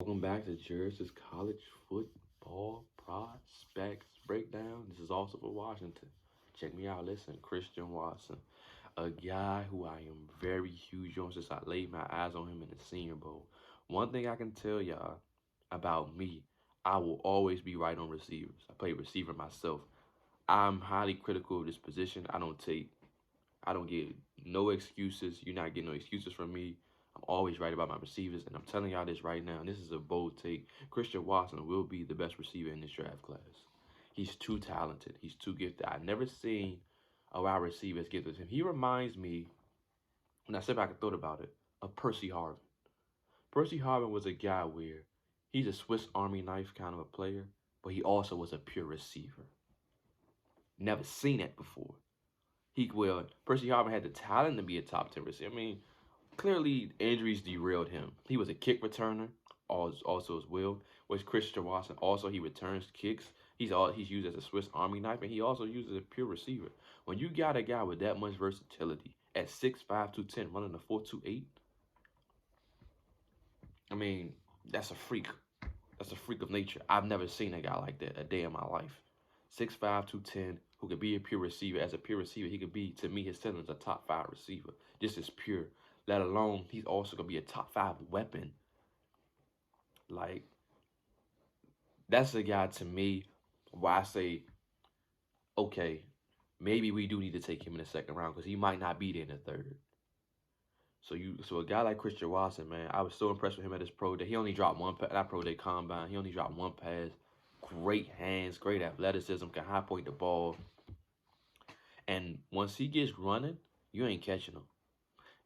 Welcome back to Jersey's College Football Prospects Breakdown. This is also for Washington. Check me out. Listen, Christian Watson, a guy who I am very huge on since I laid my eyes on him in the Senior Bowl. One thing I can tell y'all about me, I will always be right on receivers. I play receiver myself. I'm highly critical of this position. I don't get no excuses. You're not getting no excuses from me. I'm always right about my receivers, and I'm telling y'all this right now, and this is a bold take. Christian Watson will be the best receiver in this draft class. He's too talented. He's too gifted. I've never seen a wide receiver as gifted as him. He reminds me, when I sit back and thought about it, of Percy Harvin. Percy Harvin was a guy where he's a Swiss Army knife kind of a player, but he also was a pure receiver. Never seen that before. Percy Harvin had the talent to be a top 10 receiver. I mean, clearly injuries derailed him. He was a kick returner, also as well. With Christian Watson, also he returns kicks. He's used as a Swiss Army knife, and he also used as a pure receiver. When you got a guy with that much versatility at 6'5", 210, running a 4.28, I mean, that's a freak. That's a freak of nature. I've never seen a guy like that a day in my life. 6'5", 210, who could be a pure receiver. As a pure receiver, he could be, to me, his ceiling is a top 5 receiver. Just as pure. Let alone, he's also going to be a top 5 weapon. Like, that's a guy, to me, where I say, okay, maybe we do need to take him in the second round because he might not be there in the third. So a guy like Christian Watson, man, I was so impressed with him at his pro day. He only dropped one pass, not pro day combine. He only dropped one pass. Great hands, great athleticism, can high point the ball. And once he gets running, you ain't catching him.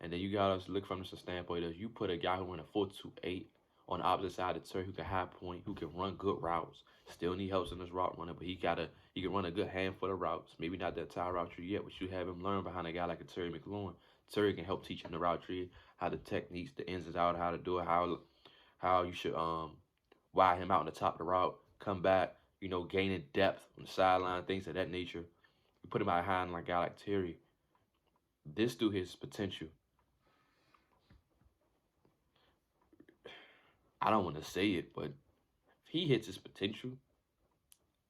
And then you got to look from this standpoint of you put a guy who run a 4.28 on the opposite side of the turf, who can high point, who can run good routes. Still need help in his route running, but he can run a good handful of routes. Maybe not that entire route tree yet, but you have him learn behind a guy like a Terry McLaurin. Terry can help teach him the route tree, how the techniques, the ins and outs, how to do it, how you should wire him out on the top of the route, come back, gaining depth on the sideline, things of that nature. You put him behind like a guy like Terry. This dude has potential. I don't want to say it, but if he hits his potential,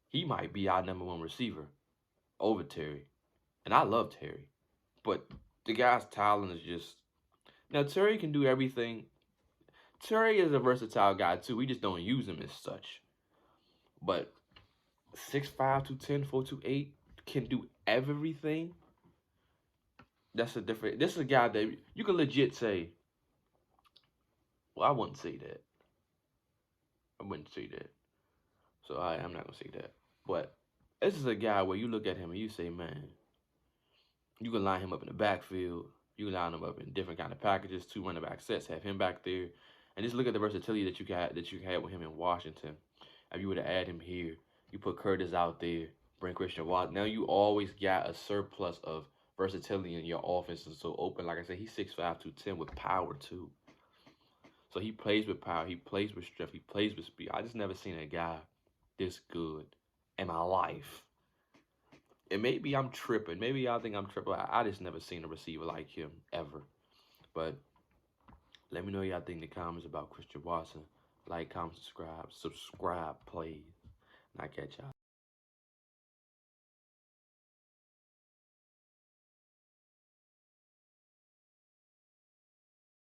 he might be our #1 receiver over Terry. And I love Terry. But the guy's talent is just... Now, Terry can do everything. Terry is a versatile guy, too. We just don't use him as such. But 6'5", 210, 4.28 can do everything. This is a guy that you can legit say, well, I wouldn't say that. I wouldn't say that. So I'm not going to say that. But this is a guy where you look at him and you say, man, you can line him up in the backfield. You can line him up in different kind of packages, 2 running back sets, have him back there. And just look at the versatility that you had with him in Washington. If you were to add him here, you put Curtis out there, bring Christian Watson. Now you always got a surplus of versatility in your offense. And so open, like I said, he's 6'5", 210 with power too. So he plays with power, he plays with strength, he plays with speed. I just never seen a guy this good in my life. And maybe I'm tripping. Maybe y'all think I'm tripping. I just never seen a receiver like him, ever. But let me know y'all think in the comments about Christian Watson. Like, comment, subscribe, please. And I catch y'all.